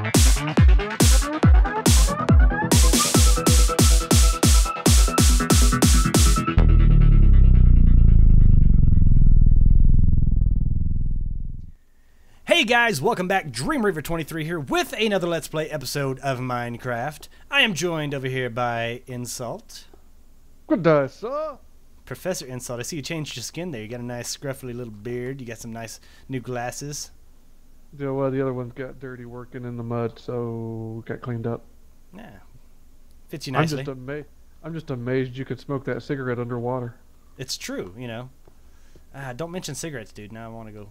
Hey guys, welcome back. DreamReaver23 here with another Let's Play episode of Minecraft. I am joined over here by Insult. Good day, sir. Professor Insult, I see you changed your skin there. You got a nice scruffy little beard. You got some nice new glasses. Yeah, well, the other one's got dirty working in the mud, so got cleaned up. Yeah, fits you nicely. I'm just amazed you could smoke that cigarette underwater. It's true, you know. Don't mention cigarettes, dude. Now I want to go.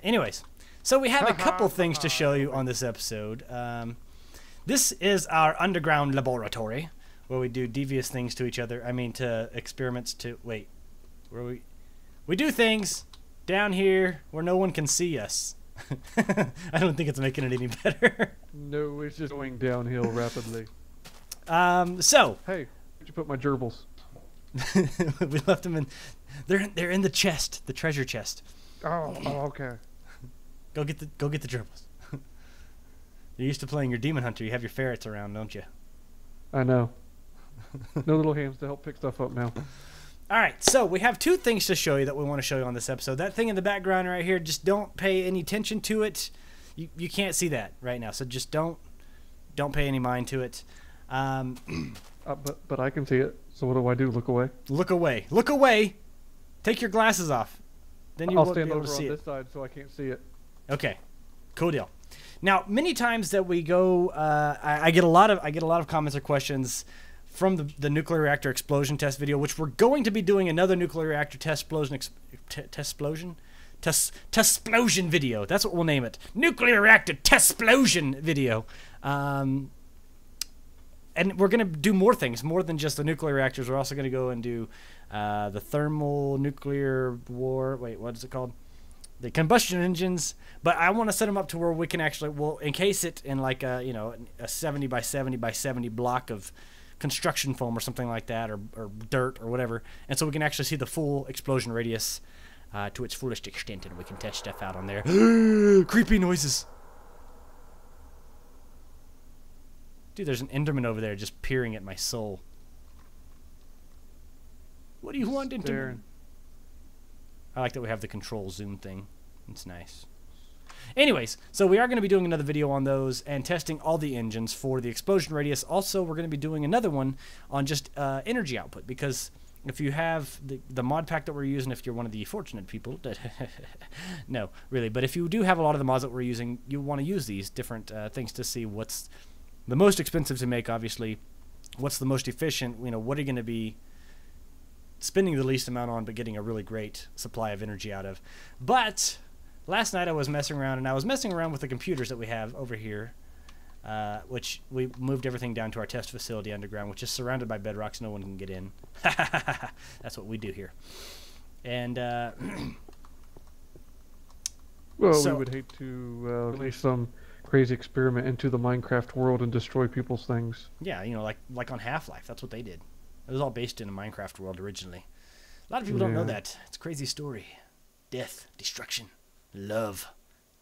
Anyways, so we have a couple things to show you on this episode. This is our underground laboratory where we do devious things to each other. I mean, to experiments to where we do things down here where no one can see us. I don't think it's making it any better. No, it's just going downhill rapidly. So hey, where'd you put my gerbils? we left them in. They're in the chest, the treasure chest. Oh, okay. Go get the gerbils. You're used to playing your demon hunter. You have your ferrets around, don't you? I know. No little hands to help pick stuff up now. All right, so we have two things to show you that we want to show you on this episode. That thing in the background right here, just don't pay any attention to it. You can't see that right now, so just don't pay any mind to it. But I can see it. So what do I do? Look away? Look away. Look away. Take your glasses off. Then I'll stand over on this side so I can't see it. Okay, cool deal. Now, many times that we go, I get a lot of comments or questions from the nuclear reactor explosion test video, which we're going to be doing another nuclear reactor testsplosion video. That's what we'll name it. Nuclear reactor testsplosion video. And we're going to do more things, more than just the nuclear reactors. We're also going to go and do the thermal nuclear war. Wait, what is it called? The combustion engines. But I want to set them up to where we can actually, we'll encase it in like a, you know, a 70 by 70 by 70 block of construction foam or something like that, or dirt or whatever. And so we can actually see the full explosion radius to its fullest extent, and we can test stuff out on there. Creepy noises. Dude, there's an Enderman over there just peering at my soul. What do you want, Enderman? I like that we have the control zoom thing. It's nice. Anyways, so we are going to be doing another video on those and testing all the engines for the explosion radius. Also, we're going to be doing another one on just energy output, because if you have the mod pack that we're using, if you're one of the fortunate people, no, really, but if you do have a lot of the mods that we're using, you want to use these different things to see what's the most expensive to make, obviously, what's the most efficient, you know, what are you going to be spending the least amount on but getting a really great supply of energy out of. But last night I was messing around, and I was messing around with the computers that we have over here, which we moved everything down to our test facility underground, which is surrounded by bedrock so no one can get in. That's what we do here. And well, so, we would hate to release some crazy experiment into the Minecraft world and destroy people's things. Yeah, you know, like on Half-Life, that's what they did. It was all based in a Minecraft world originally. A lot of people don't know that. It's a crazy story. Death, destruction, love,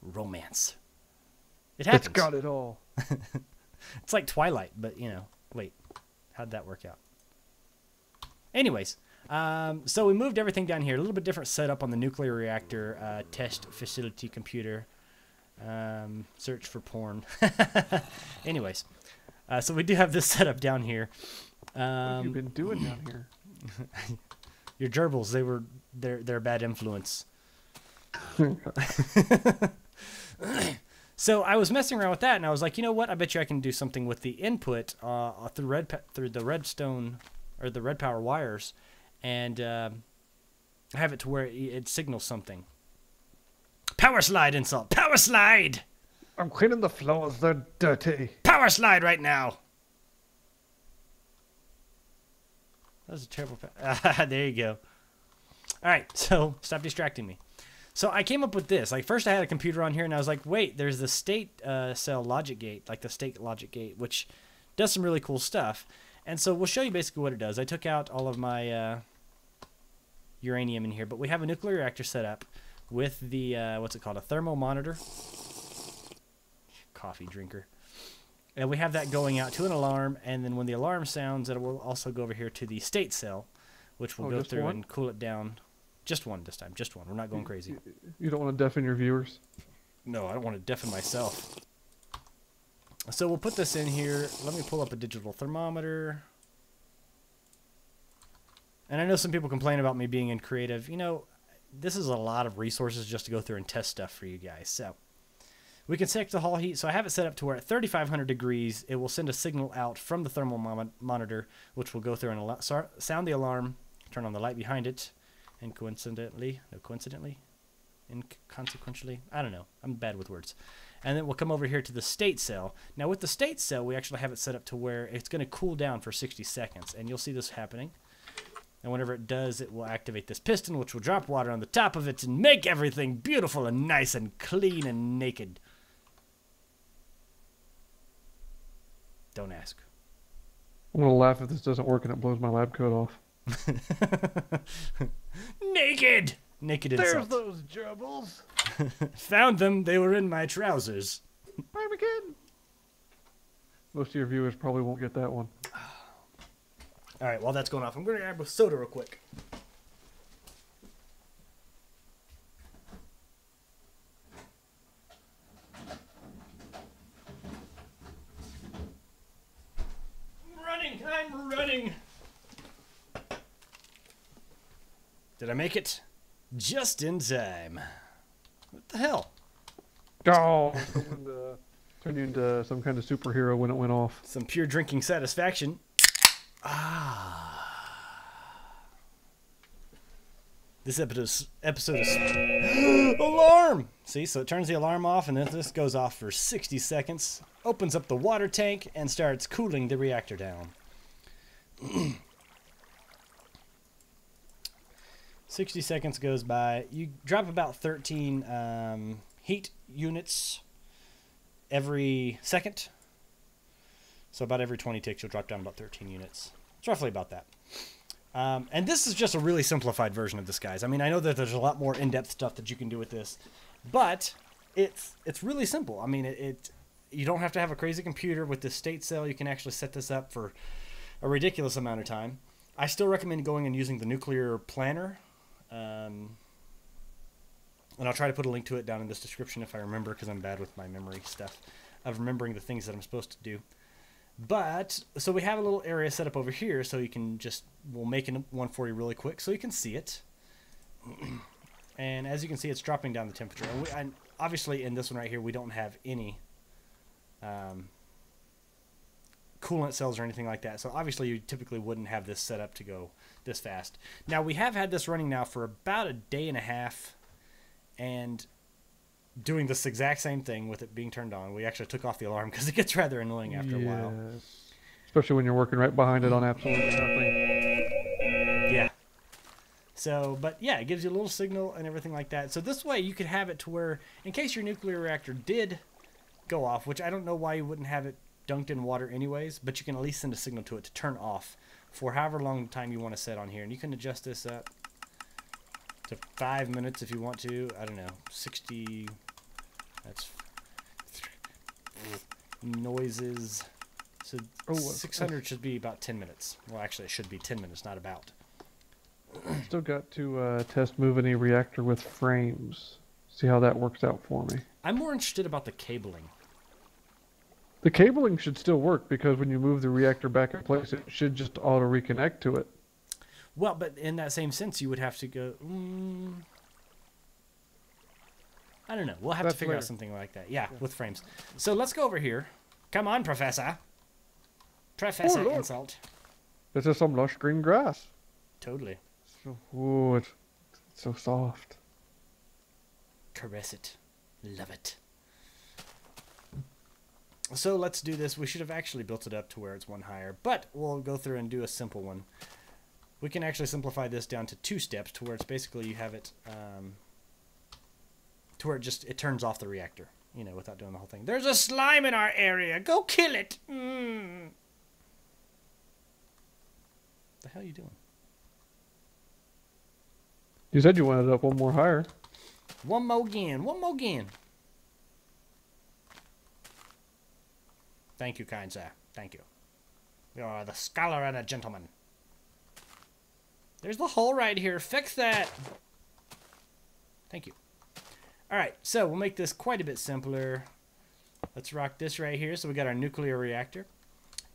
romance. It happens. It's got it all. It's like Twilight, but, you know, wait. How'd that work out? Anyways, so we moved everything down here. A little bit different setup on the nuclear reactor test facility computer. Search for porn. Anyways, so we do have this setup down here. What have you been doing down here? Your gerbils, they're a bad influence. So I was messing around with that, and I was like, you know what? I bet you I can do something with the input through the redstone or the red power wires, and have it to where it signals something. Power slide, Insult. Power slide. I'm cleaning the floors. They're dirty. Power slide right now. That was a terrible... there you go. All right, so stop distracting me. So I came up with this. Like, first I had a computer on here, and I was like, wait, there's the state cell logic gate, like the state logic gate, which does some really cool stuff. And so we'll show you basically what it does. I took out all of my uranium in here, but we have a nuclear reactor set up with the, what's it called, a thermal monitor. coffee drinker. And we have that going out to an alarm, and then when the alarm sounds, it will also go over here to the state cell, which will go through and cool it down. Just one this time, just one. We're not going crazy. You don't want to deafen your viewers? No, I don't want to deafen myself. So we'll put this in here. Let me pull up a digital thermometer. And I know some people complain about me being in creative. You know, this is a lot of resources just to go through and test stuff for you guys. So we can set the hall heat. So I have it set up to where at 3,500 degrees, it will send a signal out from the thermal monitor, which will go through and sound the alarm, turn on the light behind it, and consequently, I don't know. I'm bad with words. And then we'll come over here to the state cell. Now with the state cell, we actually have it set up to where it's going to cool down for 60 seconds. And you'll see this happening. And whenever it does, it will activate this piston, which will drop water on the top of it and make everything beautiful and nice and clean and naked. Don't ask. I'm going to laugh if this doesn't work and it blows my lab coat off. Naked! Naked insult. There's those gerbils. Found them. They were in my trousers. I'm a kid. Most of your viewers probably won't get that one. All right, while that's going off, I'm going to grab a soda real quick. I'm running. Did I make it? Just in time. What the hell? Oh, turned you into some kind of superhero when it went off. Some pure drinking satisfaction. This episode is alarm. See, so it turns the alarm off, and then this goes off for 60 seconds, opens up the water tank, and starts cooling the reactor down. 60 seconds goes by. You drop about 13 heat units every second. So about every 20 ticks, you'll drop down about 13 units. It's roughly about that. And this is just a really simplified version of this, guys. I mean, I know that there's a lot more in-depth stuff that you can do with this, but it's really simple. I mean, you don't have to have a crazy computer with this state cell. You can actually set this up for a ridiculous amount of time. I still recommend going and using the nuclear planner. And I'll try to put a link to it down in this description if I remember, because I'm bad with my memory stuff of remembering the things that I'm supposed to do. But, so we have a little area set up over here, so you can we'll make one for you really quick so you can see it. And as you can see, it's dropping down the temperature. And obviously in this one right here, we don't have any coolant cells or anything like that. So obviously you typically wouldn't have this set up to go this fast. Now we have had this running now for about a day and a half, and doing this exact same thing with it being turned on. We actually took off the alarm because it gets rather annoying after a while. Especially when you're working right behind it on absolutely nothing. Yeah. So, but yeah, it gives you a little signal and everything like that. So this way you could have it to where, in case your nuclear reactor did go off, which I don't know why you wouldn't have it dunked in water anyways, but you can at least send a signal to it to turn off for however long time you want to set on here. And you can adjust this up to 5 minutes if you want to. I don't know, 60... That's noises. So 600 should be about 10 minutes. Well, actually, it should be 10 minutes, not about. Still got to test moving a reactor with frames. See how that works out for me. I'm more interested about the cabling. The cabling should still work because when you move the reactor back in place, it should just auto reconnect to it. Well, but in that same sense, you would have to go... I don't know. We'll have to figure out something like that. Yeah, with frames. So let's go over here. Come on, Professor. Professor Insult. This is some lush green grass. Totally. So, it's so soft. Caress it. Love it. So let's do this. We should have actually built it up to where it's one higher, but we'll go through and do a simple one. We can actually simplify this down to 2 steps to where it's basically you have it... to where it turns off the reactor, you know, without doing the whole thing. There's a slime in our area. Go kill it. What the hell are you doing? You said you wanted it up one more higher. One more again. One more again. Thank you, kind sir. Thank you. You're the scholar and a gentleman. There's the hole right here. Fix that. Thank you. All right, so we'll make this quite a bit simpler. Let's rock this right here. So we got our nuclear reactor.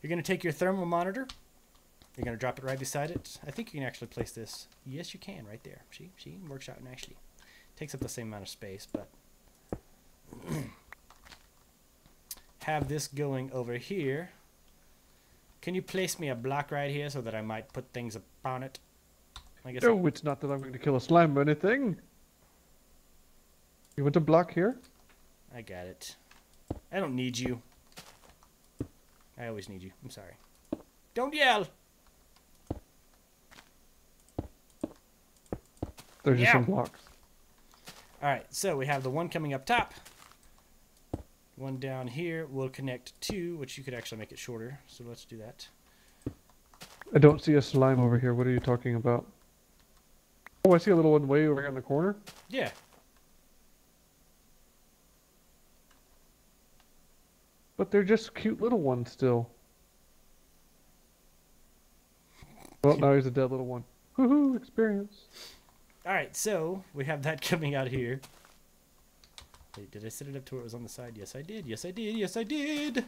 You're going to take your thermal monitor. You're going to drop it right beside it. I think you can actually place this. Yes, you can right there. See, works out nicely. Takes up the same amount of space, but have this going over here. Can you place me a block right here so that I might put things upon it? I guess. No, it's not that I'm going to kill a slime or anything. You want a block here? I got it. I don't need you. I always need you. I'm sorry. Don't yell! There's just some blocks. Alright, so we have the one coming up top. One down here will connect to, which you could actually make it shorter. So let's do that. I don't see a slime over here. What are you talking about? Oh, I see a little one way over here in the corner. Yeah. But they're just cute little ones still. Well, now he's a dead little one. Woohoo, experience. Alright, so we have that coming out here. Wait, did I set it up to where it was on the side? Yes, I did. Yes, I did. Yes, I did.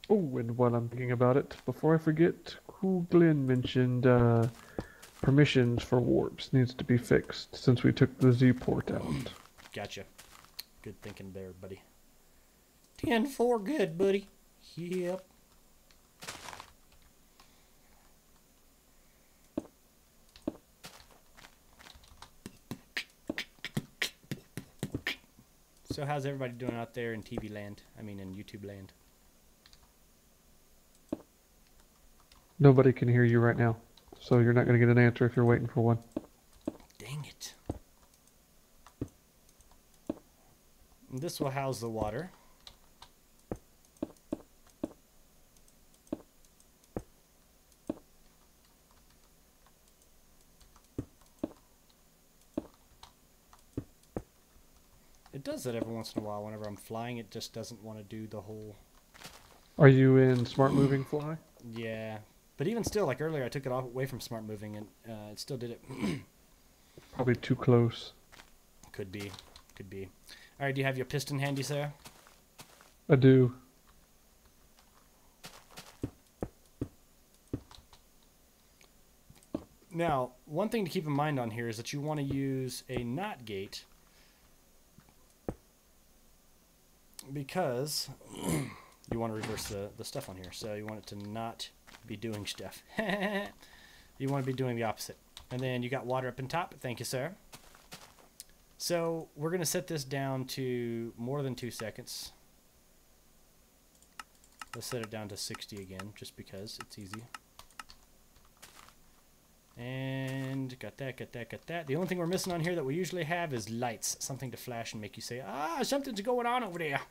Oh, and while I'm thinking about it, before I forget, cool Glenn mentioned permissions for warps needs to be fixed since we took the Z port out. Gotcha. Good thinking there, buddy. 10-4 good, buddy. Yep. So how's everybody doing out there in TV land? I mean in YouTube land. Nobody can hear you right now, so you're not going to get an answer if you're waiting for one. Dang it. And this will house the water. It does that every once in a while. Whenever I'm flying, it just doesn't want to do the whole... Are you in Smart Moving Fly? Yeah. But even still, like earlier, I took it away from Smart Moving, and it still did it. Probably too close. Could be. Could be. All right, do you have your piston handy, sir? I do. Now, one thing to keep in mind on here is that you want to use a NOT gate because you want to reverse the stuff on here. So you want it to not be doing stuff. You want to be doing the opposite. And then you got water up in top. Thank you, sir. So we're going to set this down to more than 2 seconds. Let's set it down to 60 again, just because it's easy. And got that, got that, got that. The only thing we're missing on here that we usually have is lights. Something to flash and make you say, ah, something's going on over there.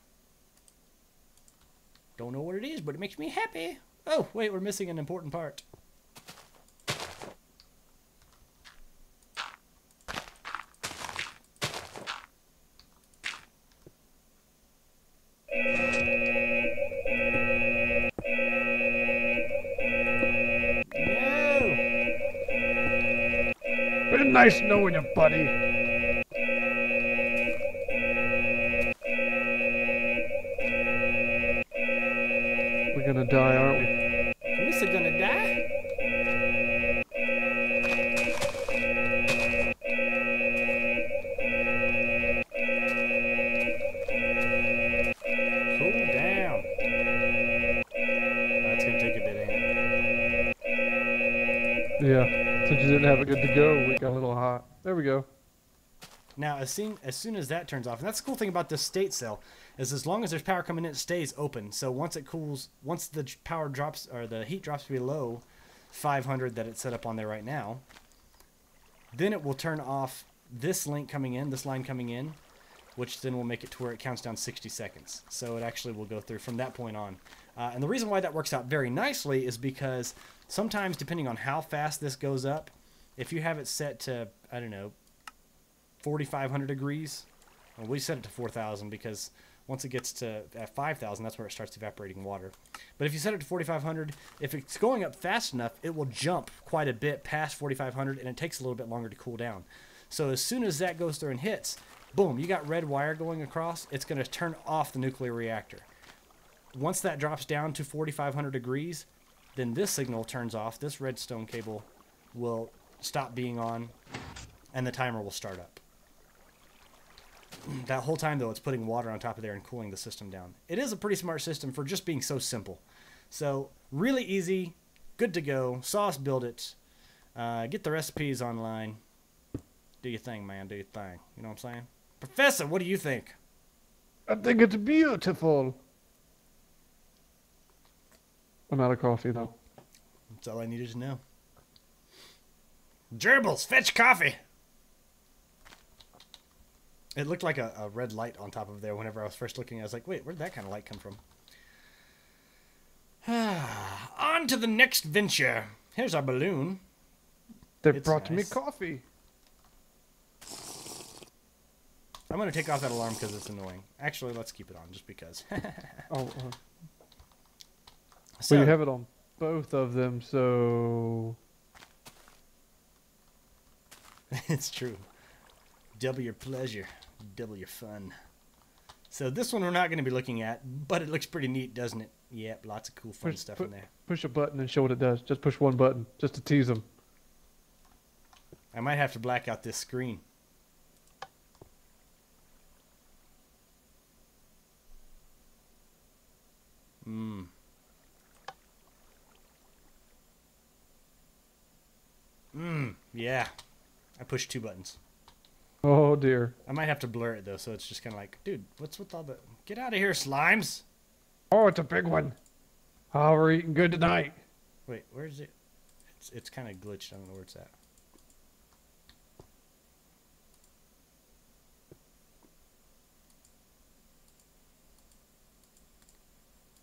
Don't know what it is, but it makes me happy. Oh, wait, we're missing an important part. Been nice knowing you, buddy. We're gonna die, aren't we? We're gonna die? Cool down. That's gonna take a bit, ain't it? Yeah. Since you didn't have it good to go, we got a little hot. There we go. Now, as soon as that turns off, and that's the cool thing about this state cell, is as long as there's power coming in, it stays open. So once it cools, once the power drops, or the heat drops below 500 that it's set up on there right now, then it will turn off this link coming in, this line coming in, which then will make it to where it counts down 60 seconds. So it actually will go through from that point on. And the reason why that works out very nicely is because sometimes, depending on how fast this goes up, if you have it set to, I don't know, 4,500 degrees, well, we set it to 4,000 because Once it gets to at 5,000, that's where it starts evaporating water. But if you set it to 4,500, if it's going up fast enough, it will jump quite a bit past 4,500, and it takes a little bit longer to cool down. So as soon as that goes through and hits, boom, you got red wire going across. It's going to turn off the nuclear reactor. Once that drops down to 4,500 degrees, then this signal turns off. This redstone cable will stop being on, and the timer will start up. That whole time, though, it's putting water on top of there and cooling the system down. It is a pretty smart system for just being so simple. So, really easy, good to go. Sauce, build it. Get the recipes online. Do your thing, man. Do your thing. You know what I'm saying? Professor, what do you think? I think it's beautiful. I'm out of coffee, though. That's all I needed to know. Gerbils, fetch coffee! It looked like a red light on top of there whenever I was first looking. I was like, wait, where'd that kind of light come from? On to the next venture. Here's our balloon. They It's brought me nice. coffee. I'm going to take off that alarm because it's annoying. Actually, let's keep it on just because. Oh, So, well, you have it on both of them, so... it's true. Double your pleasure, double your fun. So this one we're not going to be looking at, but it looks pretty neat, doesn't it? Yep, lots of cool fun stuff in there. Push a button and show what it does. Just push one button, just to tease them. I might have to black out this screen. Yeah. I pushed 2 buttons. Oh, dear. I might have to blur it, though, so it's just kind of like, dude, what's with all the... Get out of here, slimes! Oh, it's a big one. Oh, we're eating good tonight. Wait, where is it? It's kind of glitched. I don't know where it's at.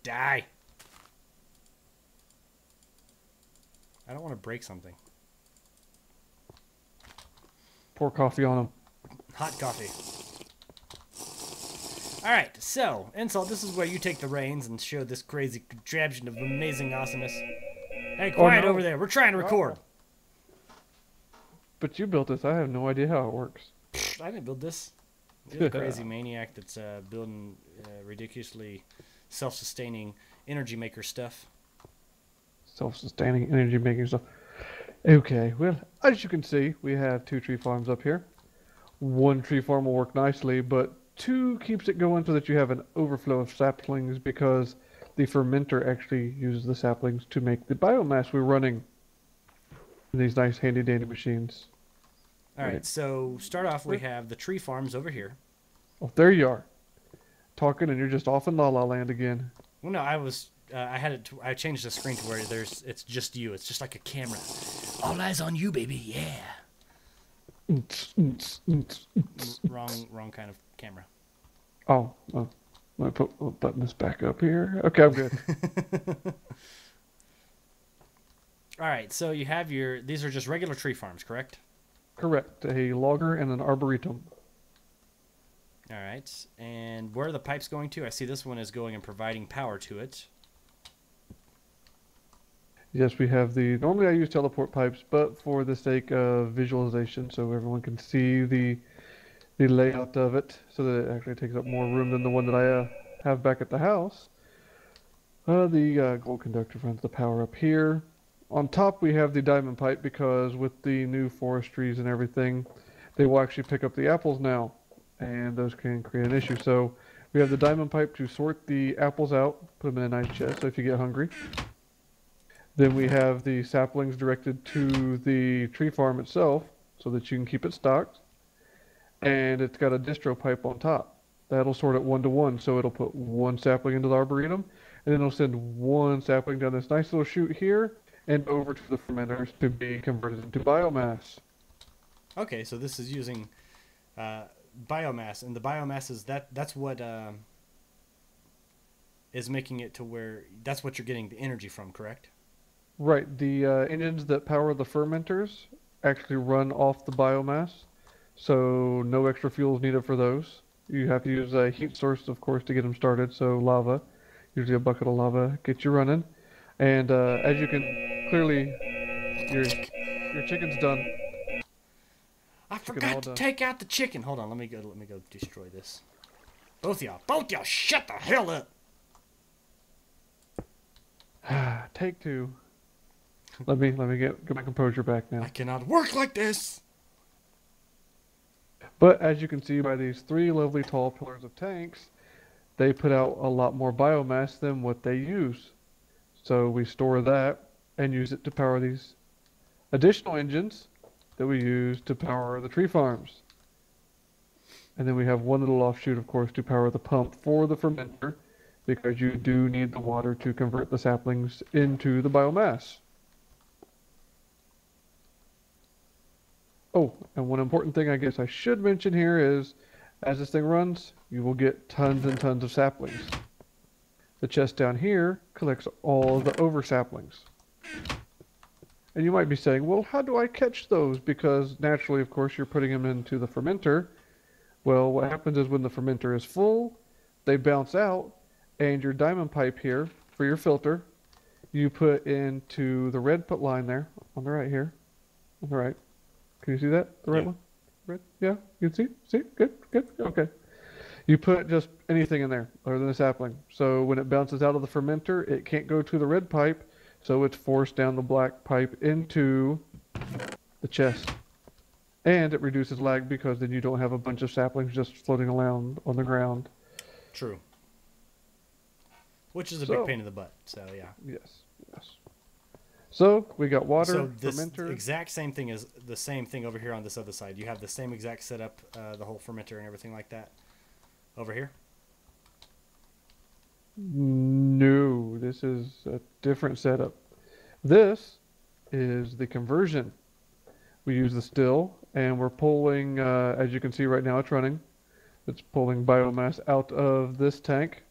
Die! I don't want to break something. Pour coffee on them. Hot coffee. Alright, so, Insult, this is where you take the reins and show this crazy contraption of amazing awesomeness. Hey, quiet over there. We're trying to record. But you built this. I have no idea how it works. I didn't build this. You're the crazy maniac that's building ridiculously self-sustaining energy maker stuff. Self-sustaining energy making stuff. Okay, well, as you can see, we have 2 tree farms up here. 1 tree farm will work nicely, but 2 keeps it going so that you have an overflow of saplings because the fermenter actually uses the saplings to make the biomass we're running in these nice handy-dandy machines. Alright, so start off, we have the tree farms over here. Oh, there you are. Talking and you're just off in La La Land again. Well, no, I changed the screen to where it's just you. It's just like a camera. All eyes on you, baby. Yeah. Wrong kind of camera. Oh, well, I'm going to button this back up here. Okay, I'm good. All right, so you have these are just regular tree farms, correct? Correct. A logger and an arboretum. All right, and where are the pipes going to? I see this one is going and providing power to it. Yes, we have normally I use teleport pipes, but for the sake of visualization, so everyone can see the layout of it, so that it actually takes up more room than the one that I have back at the house. The gold conductor runs the power up here. On top we have the diamond pipe because with the new forestries and everything, they will actually pick up the apples now, and those can create an issue. So we have the diamond pipe to sort the apples out, put them in a nice chest so if you get hungry. Then we have the saplings directed to the tree farm itself so that you can keep it stocked. And it's got a distro pipe on top. That'll sort it 1 to 1, so it'll put 1 sapling into the arboretum, and then it'll send 1 sapling down this nice little chute here and over to the fermenters to be converted into biomass. Okay, so this is using biomass, and the biomass is that's what is making it to where that's what you're getting the energy from, correct? Right, the engines that power the fermenters actually run off the biomass, so no extra fuel is needed for those. You have to use a heat source, of course, to get them started. So lava, usually a bucket of lava, gets you running. And as you can clearly, your chicken's done. I Chicken all forgot to done. take out the chicken. Hold on, let me go destroy this. Both y'all, shut the hell up. Take two. Let me get my composure back now. I cannot work like this. But as you can see by these three lovely tall pillars of tanks, they put out a lot more biomass than what they use. So we store that and use it to power these additional engines that we use to power the tree farms. And then we have one little offshoot, of course, to power the pump for the fermenter, because you do need the water to convert the saplings into the biomass. Oh, and one important thing I guess I should mention here is, as this thing runs, you will get tons and tons of saplings. The chest down here collects all the over saplings. And you might be saying, well, how do I catch those? Because naturally, of course, you're putting them into the fermenter. Well, what happens is when the fermenter is full, they bounce out, and your diamond pipe here for your filter, you put into the red put line there, on the right here, on the right. Can you see that? The right one? Red? Yeah? You can see? See? Good? Good? Okay. You put just anything in there other than a sapling. So when it bounces out of the fermenter, it can't go to the red pipe, so it's forced down the black pipe into the chest. And it reduces lag because then you don't have a bunch of saplings just floating around on the ground. True. Which is a big pain in the butt, so yeah. Yes, yes. So we got water, so this fermenter. Exact same thing is the same thing over here on this other side. You have the same exact setup, the whole fermenter and everything like that over here? No, this is a different setup. This is the conversion. We use the still, and we're pulling, as you can see right now, it's running. It's pulling biomass out of this tank,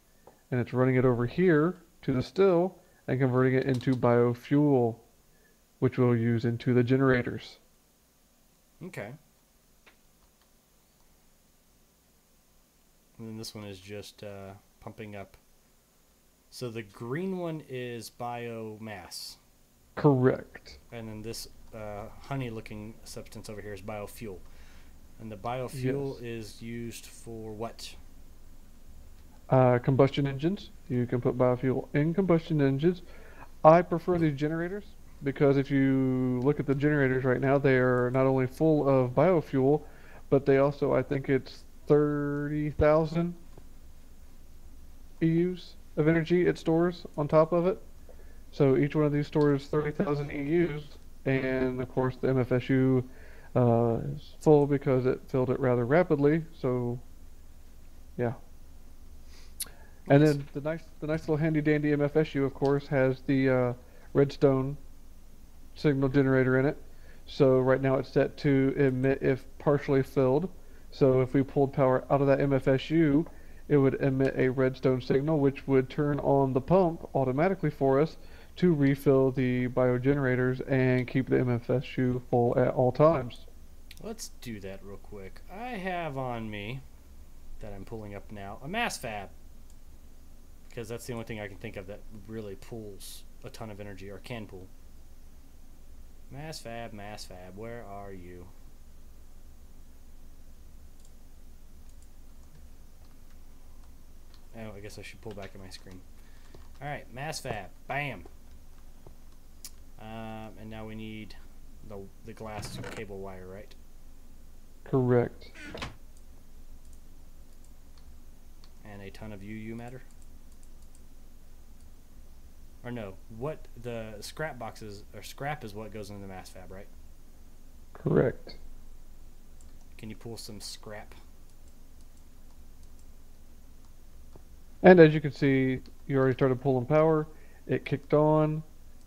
and it's running it over here to the still and converting it into biofuel, which we'll use into the generators. Okay. And then this one is just pumping up. So the green one is biomass. Correct. And then this honey-looking substance over here is biofuel. And the biofuel is used for what? Combustion engines. You can put biofuel in combustion engines. I prefer these generators because if you look at the generators right now, they are not only full of biofuel, but they also, I think it's 30,000 EUs of energy it stores on top of it. So each one of these stores 30,000 EUs, and of course the MFSU is full because it filled it rather rapidly. So, yeah. And then the nice little handy dandy MFSU, of course, has the redstone signal generator in it. So right now it's set to emit if partially filled. So if we pulled power out of that MFSU, it would emit a redstone signal, which would turn on the pump automatically for us to refill the biogenerators and keep the MFSU full at all times. Let's do that real quick. I have on me, that I'm pulling up now, a mass fab. Because that's the only thing I can think of that really pulls a ton of energy, or can pull. Mass fab, where are you? Oh, I guess I should pull back at my screen. Alright, mass fab, bam. And now we need the glass cable wire, right? Correct. And a ton of UU matter? Or no, what the scrap boxes, or scrap is what goes into the mass fab, right? Correct. Can you pull some scrap? And as you can see, you already started pulling power. It kicked on.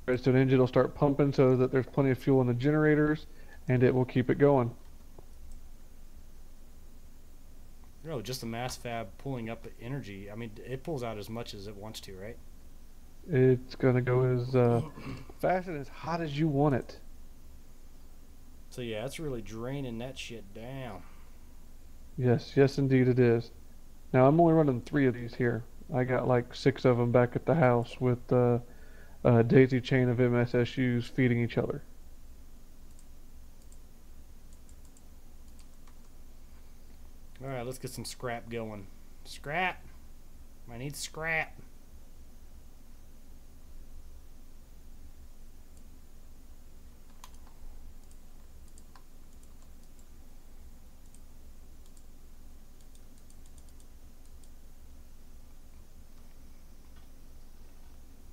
Redstone engine will start pumping so that there's plenty of fuel in the generators, and it will keep it going. No, just the mass fab pulling up energy. I mean, it pulls out as much as it wants to, right? It's going to go as fast and as hot as you want it. So yeah, it's really draining that shit down. Yes, yes indeed it is. Now I'm only running 3 of these here. I got like 6 of them back at the house with a daisy chain of MSSUs feeding each other. All right, let's get some scrap going. Scrap. I need scrap.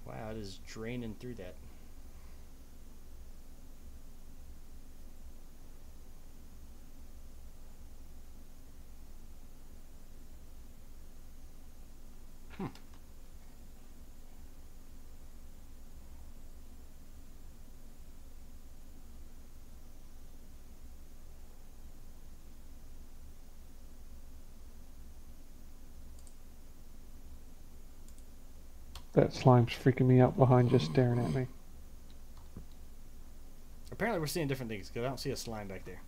Wow, it is draining through that. That slime's freaking me out behind just staring at me. Apparently we're seeing different things, because I don't see a slime back there.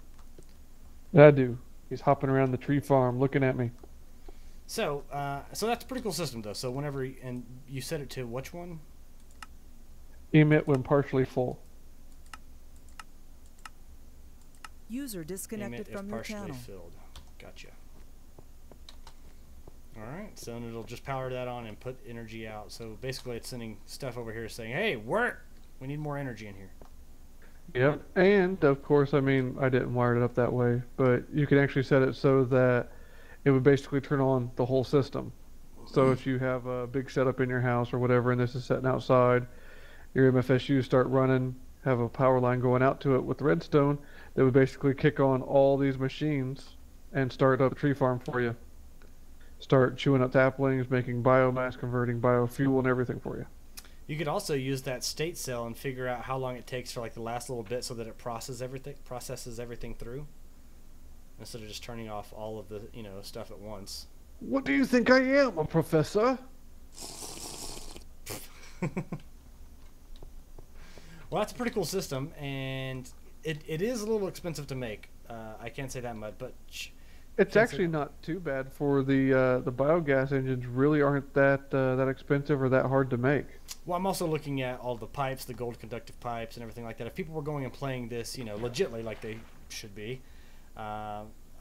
I do. He's hopping around the tree farm looking at me. So that's a pretty cool system, though. So whenever, and you set it to which one? Emit when partially full. User disconnected Emit from if your partially channel. filled. Gotcha. Alright, so it'll just power that on and put energy out. So basically it's sending stuff over here saying, hey, work! We need more energy in here. Yep. And, of course, I mean, I didn't wire it up that way, but you can actually set it so that it would basically turn on the whole system. So if you have a big setup in your house or whatever, and this is sitting outside, your MFSUs start running, have a power line going out to it with redstone, that would basically kick on all these machines and start up a tree farm for you. Start chewing up saplings, making biomass, converting biofuel and everything for you. You could also use that state cell and figure out how long it takes for like the last little bit so that it processes everything through. Instead of just turning off all of the, stuff at once. What do you think I am, a professor? Well, that's a pretty cool system, and it is a little expensive to make. I can't say that much, but It's actually not too bad for the biogas engines. Really aren't that expensive or that hard to make. Well, I'm also looking at all the pipes, the gold conductive pipes, and everything like that. If people were going and playing this, legitly like they should be,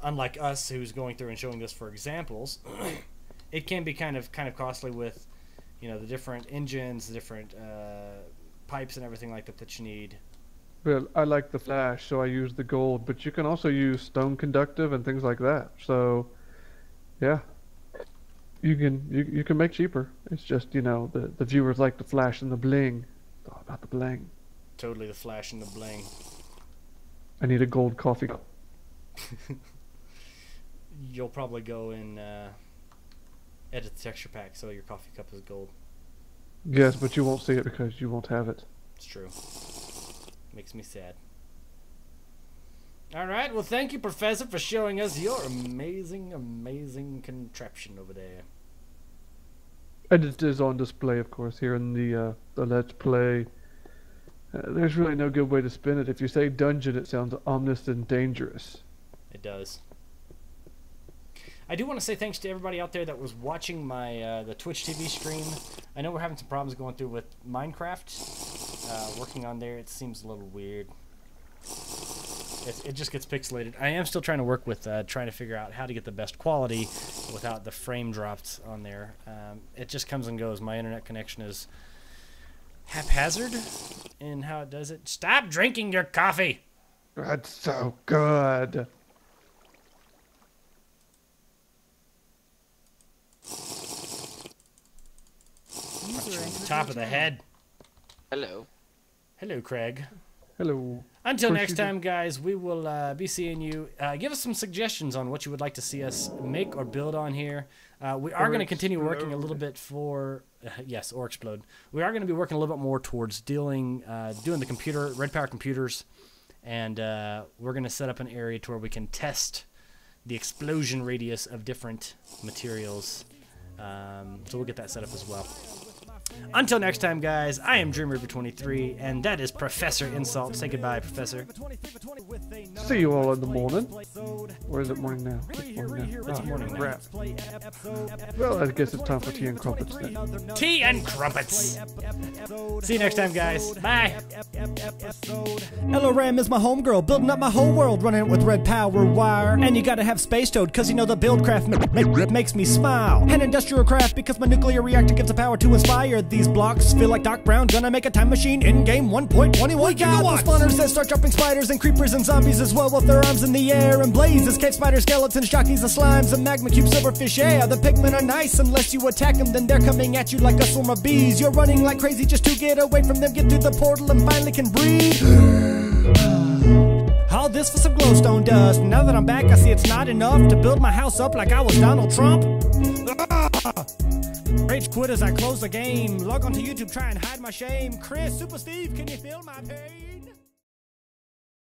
unlike us, who's going through and showing this for examples, it can be kind of costly with, the different engines, the different pipes, and everything like that you need. But I like the flash, so I use the gold. But you can also use stone conductive and things like that. So, yeah, you can make cheaper. It's just the viewers like the flash and the bling. It's all about the bling. Totally the flash and the bling. I need a gold coffee cup. You'll probably go and edit the texture pack so your coffee cup is gold. Yes, but you won't see it because you won't have it. It's true. Makes me sad. Alright, well thank you, Professor, for showing us your amazing contraption over there. And it is on display, of course, here in the Let's Play. There's really no good way to spin it. If you say dungeon, it sounds ominous and dangerous. It does. I do want to say thanks to everybody out there that was watching my the Twitch TV stream. I know we're having some problems going through with MineCraft. Working on there, it seems a little weird. It just gets pixelated. I am still trying to work with trying to figure out how to get the best quality without the frame drops on there. It just comes and goes. My internet connection is haphazard in how it does it. Stop drinking your coffee! That's so good. Top of the head. Hello. Hello, Craig. Hello. Until next time, guys, we will be seeing you. Give us some suggestions on what you would like to see us make or build on here. We are going to continue working a little bit for... yes, or explode. We are going to be working a little bit more towards doing the red power computers. And we're going to set up an area to where we can test the explosion radius of different materials. So we'll get that set up as well. Until next time, guys, I am DreamReaper23, and that is Professor Insult. Say goodbye, Professor. See you all in the morning. Or is it morning now? It's morning now. It's morning now. Crap. Well, I guess it's time for tea and crumpets then. Tea and crumpets. See you next time, guys. Bye. LRM is my homegirl, building up my whole world, running it with red power wire. And you gotta have Space Toad, cause you know the buildcraft makes me smile. And industrial craft, because my nuclear reactor gives the power to inspire. These blocks feel like Doc Brown, gonna make a time machine in game 1.21 gigawatts. Spawners that start dropping spiders and creepers and zombies as well, with their arms in the air and blazes. Cave spiders, skeletons, jockeys, and slimes, and magma cube silverfish. Yeah, the pigmen are nice unless you attack them, then they're coming at you like a swarm of bees. You're running like crazy just to get away from them, get through the portal and finally can breathe. All this for some glowstone dust. Now that I'm back, I see it's not enough to build my house up like I was Donald Trump. Rage quit as I close the game. Log on to YouTube, try and hide my shame. Chris, Super Steve, can you feel my pain?